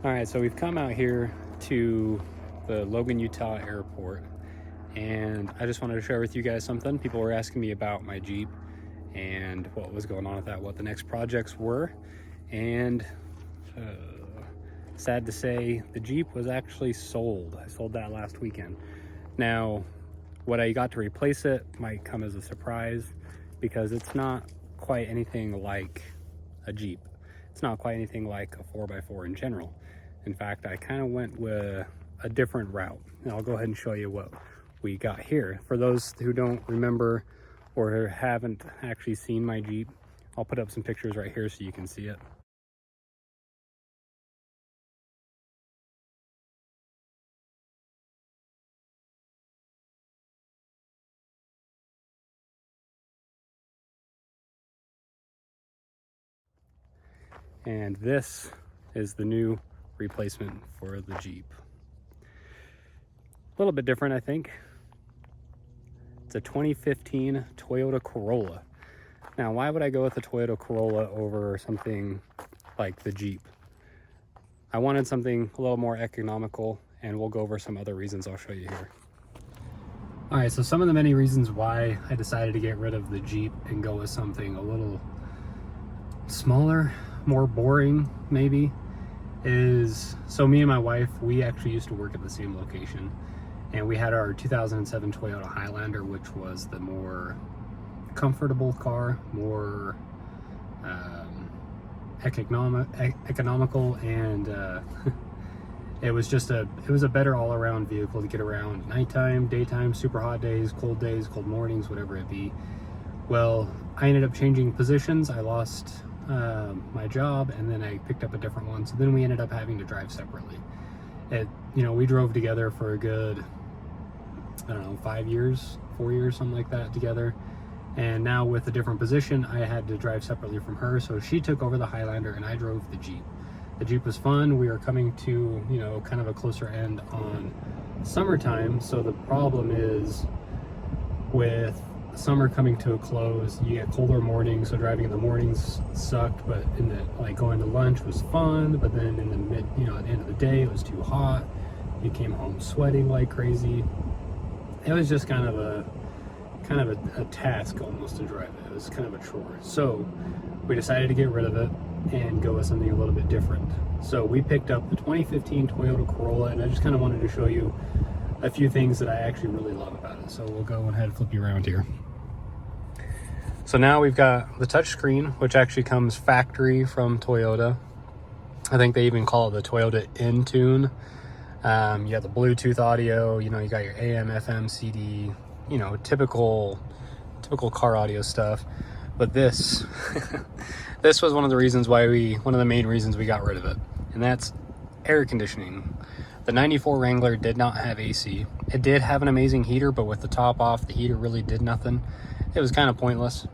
All right, so we've come out here to the Logan, Utah airport, and I just wanted to share with you guys something. People were asking me about my Jeep and what was going on with that, what the next projects were, and sad to say, the Jeep was actually sold. I sold that last weekend. Now, what I got to replace it might come as a surprise because it's not quite anything like a Jeep. It's not quite anything like a 4x4 in general. In fact, I kind of went with a different route. And I'll go ahead and show you what we got here. For those who don't remember or haven't actually seen my Jeep, I'll put up some pictures right here so you can see it. And this is the new replacement for the Jeep. A little bit different, I think. It's a 2015 Toyota Corolla. Now, why would I go with the Toyota Corolla over something like the Jeep? I wanted something a little more economical, and we'll go over some other reasons I'll show you here. All right, so some of the many reasons why I decided to get rid of the Jeep and go with something a little smaller, more boring maybe, is so me and my wife, we actually used to work at the same location, and we had our 2007 Toyota Highlander, which was the more comfortable car, more economical, and it was a better all-around vehicle to get around nighttime, daytime, super hot days, cold mornings, whatever it be. Well, I ended up changing positions. I lost my job, and then I picked up a different one. So then we ended up having to drive separately. We drove together for a good, I don't know, 4 years, something like that together. And now with a different position, I had to drive separately from her. So she took over the Highlander and I drove the Jeep. The Jeep was fun. We were coming to, kind of a closer end on summertime. So the problem is with summer coming to a close, you get colder mornings, so driving in the mornings sucked, but going to lunch was fun, but then in the at the end of the day it was too hot. You came home sweating like crazy. It was just kind of a task almost to drive it. It was kind of a chore. So we decided to get rid of it and go with something a little bit different. So we picked up the 2015 Toyota Corolla, and I just kind of wanted to show you a few things that I actually really love about it. So we'll go ahead and flip you around here. So now we've got the touchscreen, which actually comes factory from Toyota. I think they even call it the Toyota Intune. You got the Bluetooth audio, you got your AM, FM, CD, typical car audio stuff. But this, this was one of the main reasons we got rid of it. And that's air conditioning. The 94 Wrangler did not have AC. It did have an amazing heater, but with the top off, the heater really did nothing. It was kind of pointless.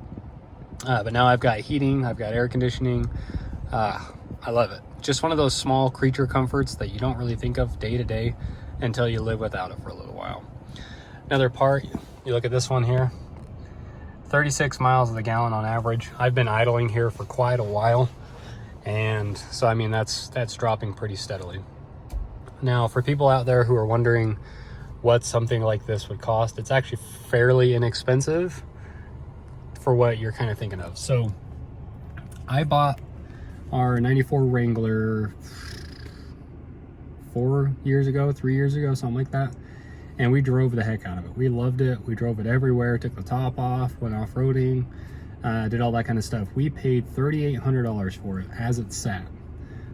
But now I've got heating, I've got air conditioning. I love it. Just one of those small creature comforts that you don't really think of day to day until you live without it for a little while. Another part, you look at this one here, 36 miles to the gallon on average. I've been idling here for quite a while, and so that's dropping pretty steadily. Now, for people out there who are wondering what something like this would cost, it's actually fairly inexpensive for what you're kind of thinking of. So I bought our 94 Wrangler 3 years ago, something like that. And we drove the heck out of it. We loved it. We drove it everywhere, took the top off, went off-roading, did all that kind of stuff. We paid $3,800 for it as it sat.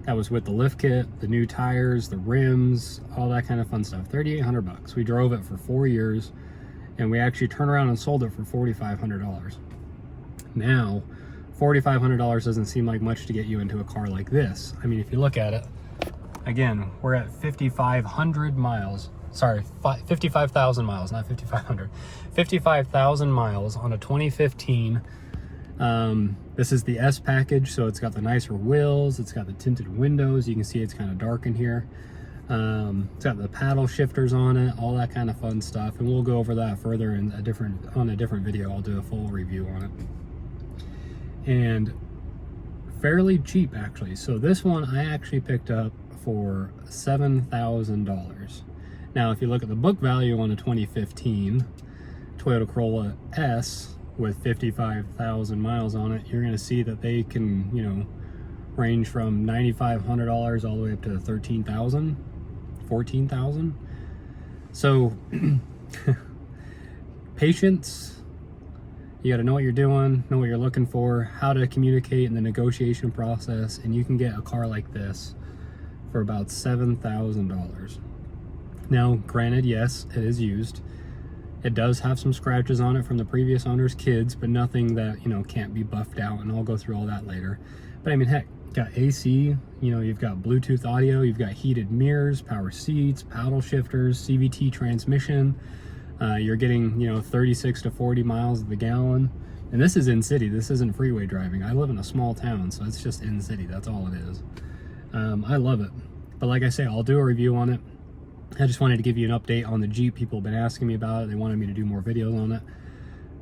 That was with the lift kit, the new tires, the rims, all that kind of fun stuff. $3,800. We drove it for 4 years, and we actually turned around and sold it for $4,500. Now, $4,500 doesn't seem like much to get you into a car like this. I mean, if you look at it, again, we're at 5,500 miles. Sorry, 55,000 miles, not 5,500. 55,000 miles on a 2015. This is the S package, so it's got the nicer wheels, it's got the tinted windows. You can see it's kind of dark in here. It's got the paddle shifters on it, all that kind of fun stuff, and we'll go over that further in a different video. I'll do a full review on it. And fairly cheap, actually. So this one I actually picked up for $7,000. Now, if you look at the book value on a 2015 Toyota Corolla S with 55,000 miles on it, you're going to see that they can, you know, range from $9,500 all the way up to $13,000, $14,000. So patience. You got to know what you're doing, know what you're looking for, how to communicate in the negotiation process, and you can get a car like this for about $7,000. Now, granted, yes, it is used. It does have some scratches on it from the previous owner's kids, but nothing that, you know, can't be buffed out, and I'll go through all that later. But I mean, heck, got AC, you know, you've got Bluetooth audio, you've got heated mirrors, power seats, paddle shifters, CVT transmission. You're getting, you know, 36 to 40 miles of the gallon. And this is in city, this isn't freeway driving. I live in a small town, so it's just in city, that's all it is. I love it. But like I say, I'll do a review on it. I just wanted to give you an update on the Jeep. People have been asking me about it. They wanted me to do more videos on it.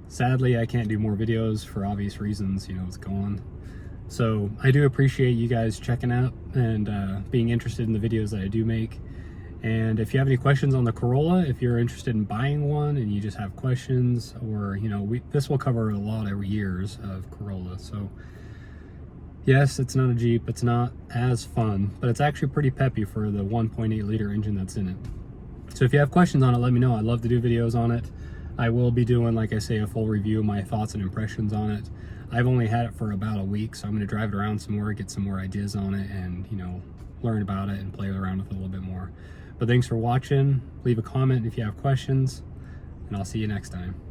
Sadly, I can't do more videos for obvious reasons, you know, it's going. So I do appreciate you guys checking out and being interested in the videos that I do make. And if you have any questions on the Corolla, if you're interested in buying one and you just have questions, or, you know, this will cover a lot of years of Corolla. So yes, it's not a Jeep, it's not as fun, but it's actually pretty peppy for the 1.8 liter engine that's in it. So if you have questions on it, let me know. I'd love to do videos on it. I will be doing, like I say, a full review of my thoughts and impressions on it. I've only had it for about a week, so I'm going to drive it around some more, get some more ideas on it, and, you know, learn about it and play around with it a little bit more. But thanks for watching. Leave a comment if you have questions, and I'll see you next time.